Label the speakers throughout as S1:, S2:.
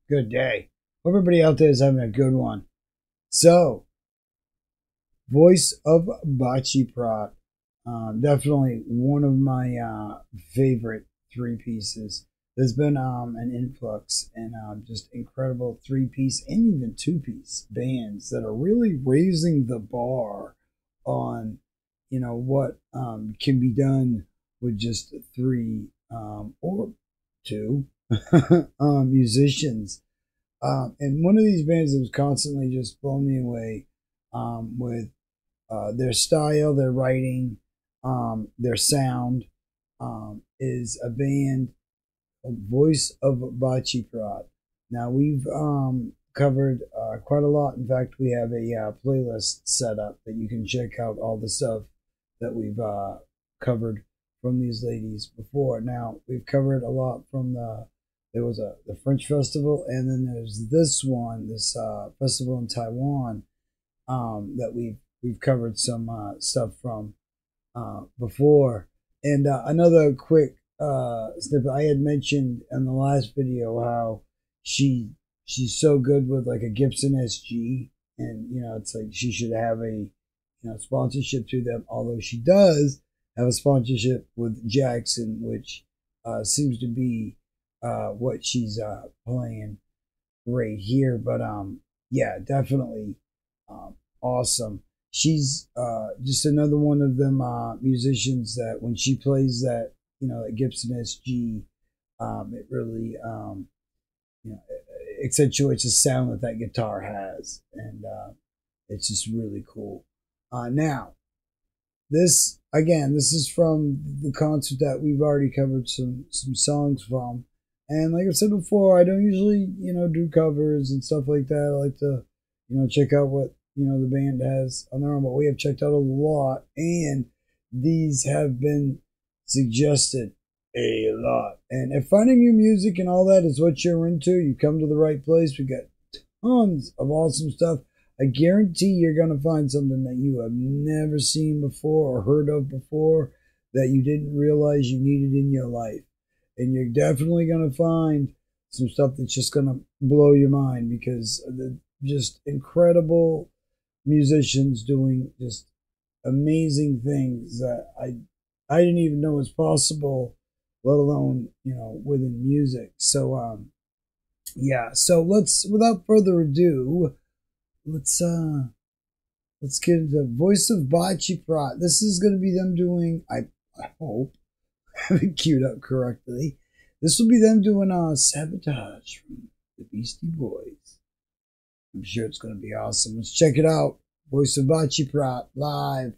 S1: good day. Hope everybody out there is having a good one. So, Voice of Baceprot, definitely one of my favorite three pieces. There's been an influx and just incredible three-piece and even two-piece bands that are really raising the bar on, what can be done with just three or two musicians. And one of these bands that was constantly just blowing me away with their style, their writing, their sound is a band called Voice of Baceprot. Now, we've covered quite a lot. In fact, we have a playlist set up that you can check out all the stuff that we've covered from these ladies before. Now, we've covered a lot from there was the French festival, and then there's this festival in Taiwan that we've covered some stuff from before. And another quick snippet, I had mentioned in the last video how she's so good with like a Gibson SG, and it's like she should have a sponsorship to them, although she does have a sponsorship with Jackson, which seems to be what she's playing right here. But yeah, definitely awesome. She's just another one of them musicians that when she plays that that Gibson SG, it really accentuates the sound that guitar has, and it's just really cool. Now, this is from the concert that we've already covered some songs from. And like I said before, I don't usually, do covers and stuff like that. I like to, check out what, the band has on their own. But we have checked out a lot, and these have been suggested a lot. And if finding new music and all that is what you're into, you come to the right place. We got tons of awesome stuff. I guarantee you're going to find something that you have never seen before or heard of before that you didn't realize you needed in your life. And you're definitely going to find some stuff that's just going to blow your mind, because they're just incredible musicians doing just amazing things that I didn't even know was possible, let alone, within music. So, yeah. So without further ado, let's get into Voice of Baceprot. This is going to be them doing, I hope, have it queued up correctly. This will be them doing Sabotage from the Beastie Boys. I'm sure it's going to be awesome. Let's check it out. Voice of Baceprot live.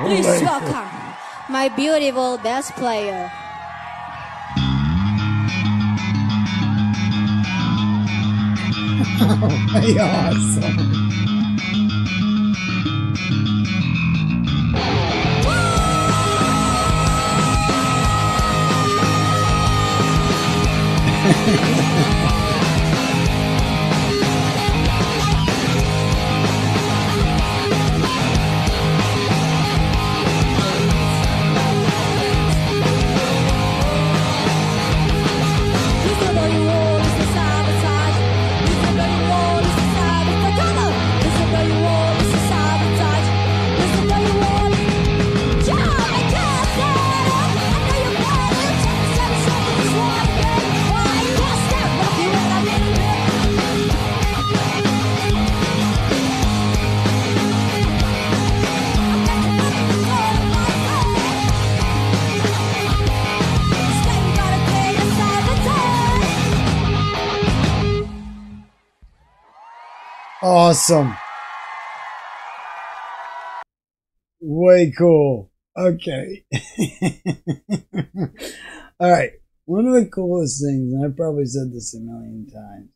S2: Please welcome my beautiful bass player.
S1: Oh, awesome. Awesome. Way cool. Okay. All right. One of the coolest things, and I've probably said this a million times,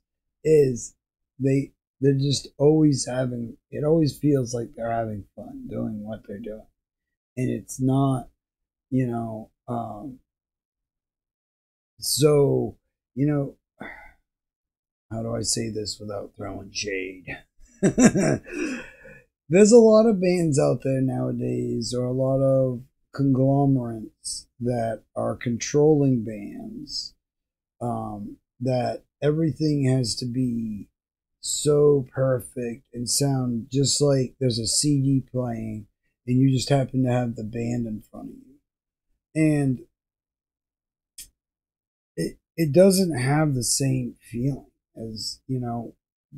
S1: is they're just always having, it always feels like they're having fun doing what they're doing. And it's not, you know, so, you know, how do I say this without throwing shade? There's a lot of bands out there nowadays, or a lot of conglomerates that are controlling bands, that everything has to be so perfect and sound just like there's a CD playing and you just happen to have the band in front of you. And it doesn't have the same feeling as, you know,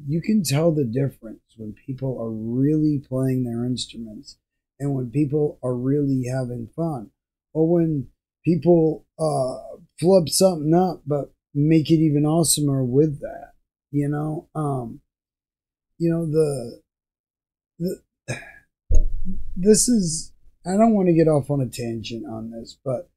S1: you can tell the difference when people are really playing their instruments and when people are really having fun, or when people flub something up but make it even awesomer with that. This is, I don't want to get off on a tangent on this, but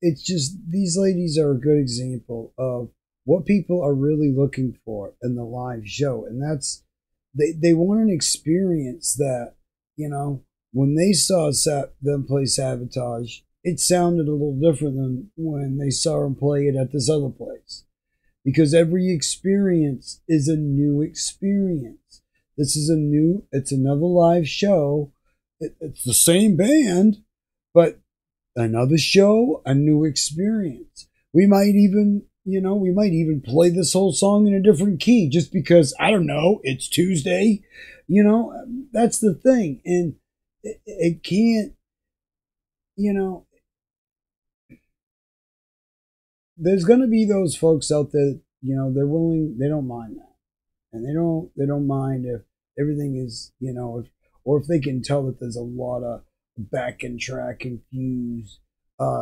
S1: it's just, these ladies are a good example of what people are really looking for in the live show. And that's, they want an experience that, you know, when they saw them play Sabotage, it sounded a little different than when they saw them play it at this other place. Because every experience is a new experience. This is it's another live show. It's the same band, but another show, a new experience. We might even play this whole song in a different key just because, I don't know, it's Tuesday. That's the thing. And it can't, there's going to be those folks out there, they don't mind that. And they don't mind if everything is, or if they can tell that there's a lot of backing track infused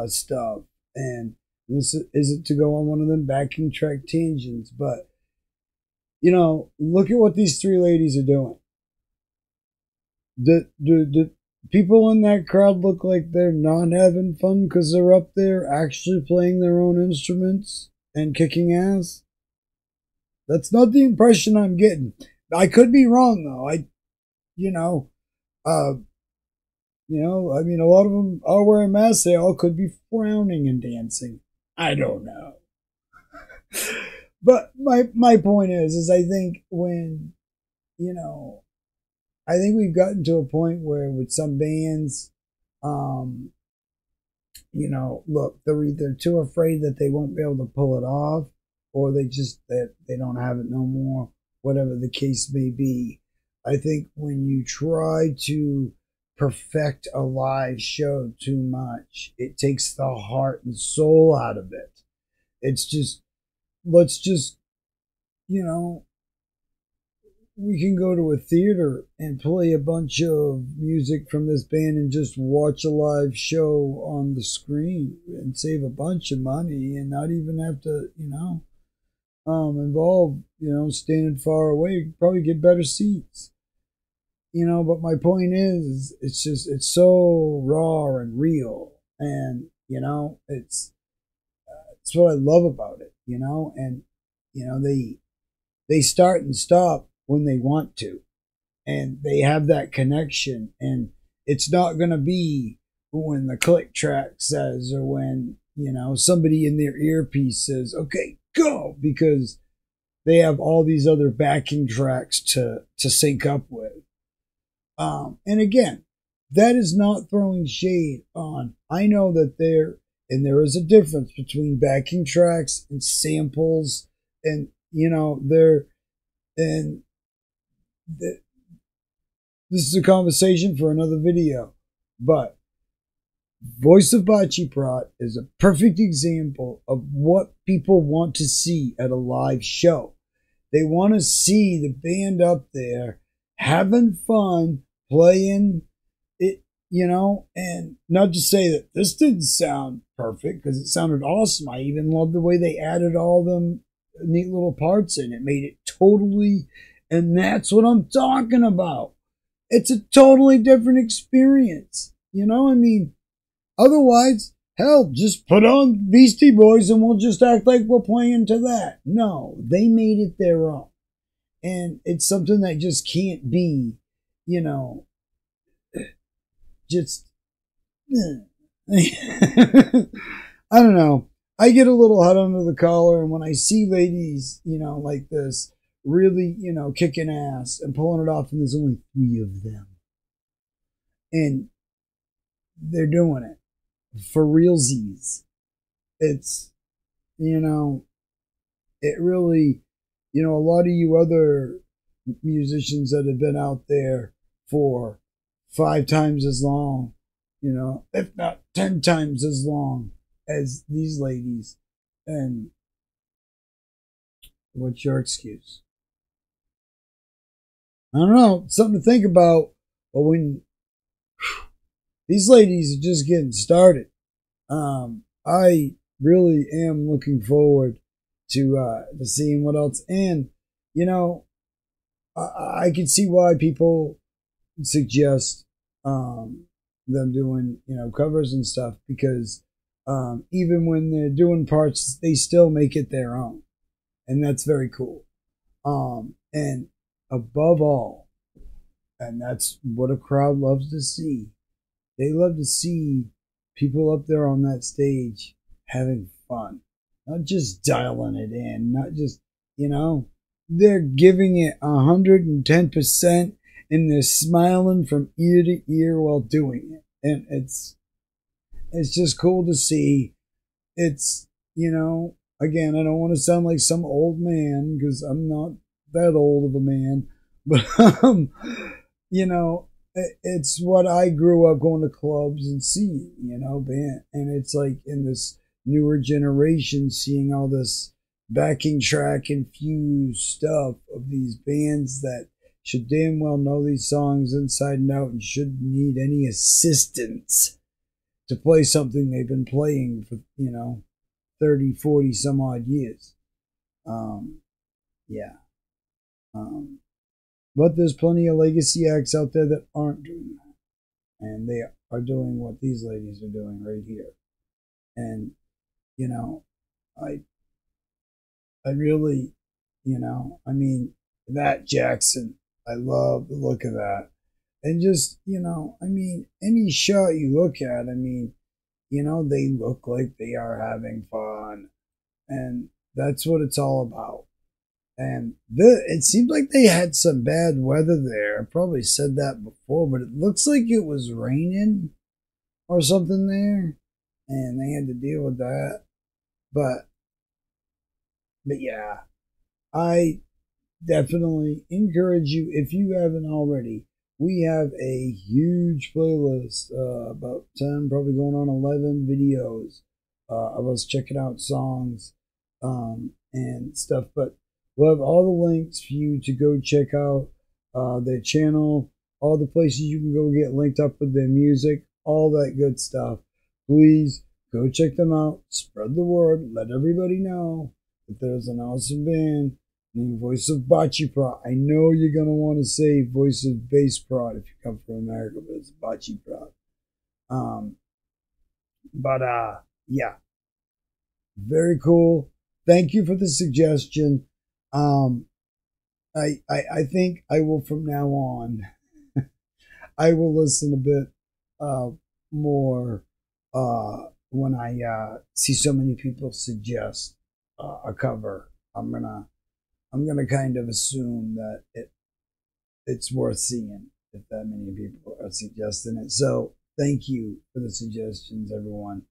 S1: stuff. And this isn't to go on one of them backing track tangents, but You know, look at what these three ladies are doing. The people in that crowd look like they're not having fun because they're up there actually playing their own instruments and kicking ass. That's not the impression I'm getting. I could be wrong though. You know, uh, I mean, a lot of them are wearing masks. They all could be frowning and dancing. I don't know. But my point is I think when, you know, I think we've gotten to a point where with some bands, um, look, they're either too afraid that they won't be able to pull it off, or they don't have it no more, whatever the case may be. I think when you try to perfect a live show too much, it takes the heart and soul out of it. It's just, let's just, you know, we can go to a theater and play a bunch of music from this band and just watch a live show on the screen and save a bunch of money and not even have to, involve, standing far away, probably get better seats. But my point is, it's so raw and real. And, it's what I love about it, and, they start and stop when they want to, and they have that connection, and it's not going to be when the click track says, or when, somebody in their earpiece says, okay, go, because they have all these other backing tracks to sync up with. And again, that is not throwing shade on. I know that there is a difference between backing tracks and samples, and and this is a conversation for another video. But Voice of Baceprot is a perfect example of what people want to see at a live show. They want to see the band up there having fun, playing it, and not to say that this didn't sound perfect, because it sounded awesome. I even love the way they added all them neat little parts in. It made it totally, and that's what I'm talking about. It's a totally different experience. I mean, otherwise, hell, just put on Beastie Boys and we'll just act like we're playing to that. No, they made it their own. And it's something that just can't be, just, I don't know. I get a little hot under the collar, and when I see ladies, like this, really, kicking ass and pulling it off, and there's only 3 of them, and they're doing it for realsies. It's, it really, a lot of you other musicians that have been out there for 5 times as long, if not 10 times as long as these ladies. And what's your excuse? I don't know. Something to think about. But when these ladies are just getting started, I really am looking forward to seeing what else. And I can see why people suggest them doing covers and stuff, because even when they're doing parts, they still make it their own, and that's very cool. And above all, and that's what a crowd loves to see. They love to see people up there on that stage having fun, not just dialing it in, not just, they're giving it 110%, and they're smiling from ear to ear while doing it. And it's just cool to see. It's, again, I don't want to sound like some old man, because I'm not that old of a man, but, it's what I grew up going to clubs and seeing, band. And it's like in this newer generation, seeing all this backing track infused stuff of these bands that should damn well know these songs inside and out and shouldn't need any assistance to play something they've been playing for, 30, 40 some odd years. Yeah. But there's plenty of legacy acts out there that aren't doing that. And they are doing what these ladies are doing right here. And, you know, I really, I mean, that Jackson, I love the look of that. And just, I mean, any shot you look at, I mean, they look like they are having fun. And that's what it's all about. And it seemed like they had some bad weather there. I probably said that before, but it looks like it was raining or something there. And they had to deal with that. But yeah, I definitely encourage you, if you haven't already, we have a huge playlist, about 10, probably going on 11 videos of us checking out songs and stuff. But we'll have all the links for you to go check out their channel, all the places you can go get linked up with their music, all that good stuff. Please go check them out, spread the word, let everybody know that there's an awesome band named Voice of Baceprot. I know you're going to want to say Voice of Baceprot if you come from America, but it's Baceprot. Yeah, very cool. Thank you for the suggestion. I think I will, from now on, I will listen a bit more when I see so many people suggest a cover. I'm gonna kind of assume that it's worth seeing if that many people are suggesting it. So thank you for the suggestions, everyone.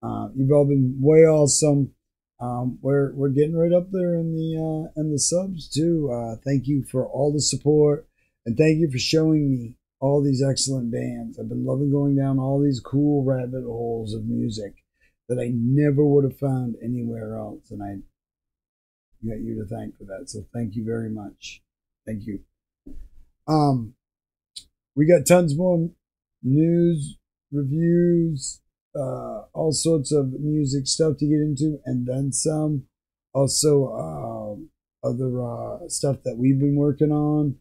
S1: You've all been way awesome. We're getting right up there in the subs too. Thank you for all the support, and thank you for showing me all these excellent bands. I've been loving going down all these cool rabbit holes of music that I never would have found anywhere else, and I got you to thank for that. So thank you very much. Thank you. We got tons more news, reviews, all sorts of music stuff to get into, and then some. Also, other stuff that we've been working on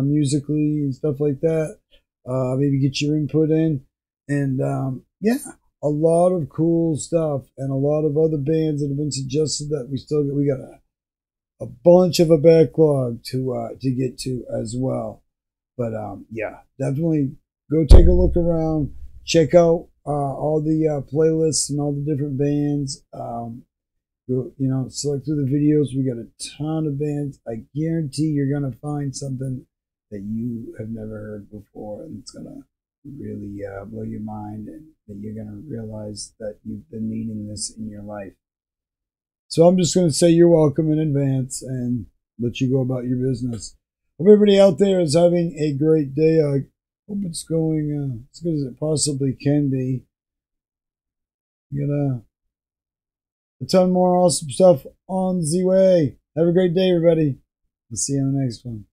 S1: musically and stuff like that. Maybe get your input in, and yeah, a lot of cool stuff, and a lot of other bands that have been suggested that we got a bunch of a backlog to get to as well. But yeah, definitely go take a look around, check out all the playlists and all the different bands. Go, select through the videos. We got a ton of bands. I guarantee you're gonna find something that you have never heard before, and it's gonna really blow your mind, and that you're gonna realize that you've been needing this in your life. So I'm just going to say you're welcome in advance and let you go about your business. Hope everybody out there is having a great day. I hope it's going as good as it possibly can be. We got a ton more awesome stuff on the way. Have a great day, everybody. We'll see you on the next one.